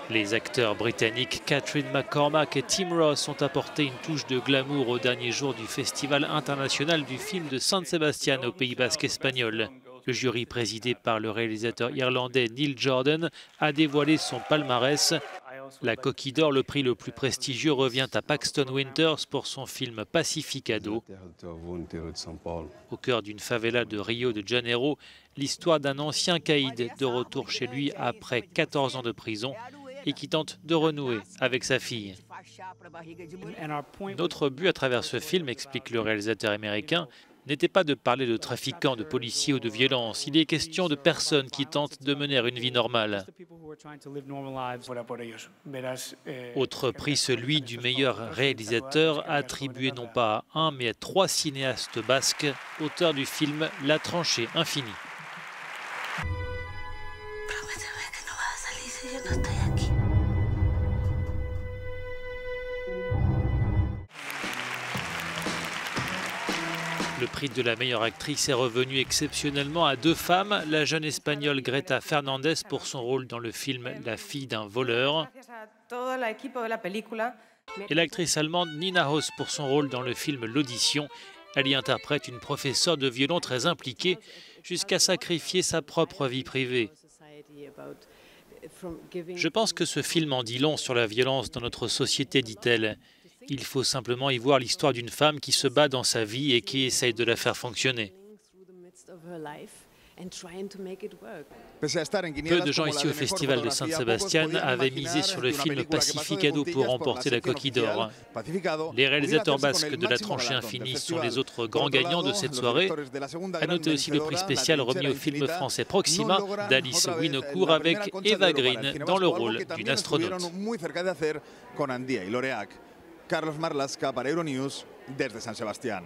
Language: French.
Les acteurs britanniques Catherine McCormack et Tim Roth ont apporté une touche de glamour au dernier jour du Festival international du film de San Sebastián au Pays basque espagnol. Le jury présidé par le réalisateur irlandais Neil Jordan a dévoilé son palmarès. La Coquille d'Or, le prix le plus prestigieux, revient à Paxton Winters pour son film Pacificado. Au cœur d'une favela de Rio de Janeiro, l'histoire d'un ancien caïd de retour chez lui après 14 ans de prison et qui tente de renouer avec sa fille. Notre but à travers ce film, explique le réalisateur américain, n'était pas de parler de trafiquants, de policiers ou de violence. Il est question de personnes qui tentent de mener une vie normale. Autre prix, celui du meilleur réalisateur, attribué non pas à un, mais à 3 cinéastes basques, auteurs du film La tranchée infinie. Le prix de la meilleure actrice est revenu exceptionnellement à 2 femmes, la jeune espagnole Greta Fernandez pour son rôle dans le film La fille d'un voleur et l'actrice allemande Nina Hoss pour son rôle dans le film L'audition. Elle y interprète une professeure de violon très impliquée jusqu'à sacrifier sa propre vie privée. Je pense que ce film en dit long sur la violence dans notre société, dit-elle. Il faut simplement y voir l'histoire d'une femme qui se bat dans sa vie et qui essaye de la faire fonctionner. Peu de gens ici au Festival de San Sebastián avaient misé sur le film Pacificado pour remporter la Coquille d'Or. Les réalisateurs basques de La tranchée infinie sont les autres grands gagnants de cette soirée. À noter aussi le prix spécial remis au film français Proxima d'Alice Winocourt avec Eva Green dans le rôle d'une astronaute. Carlos Marlaska para Euronews desde San Sebastián.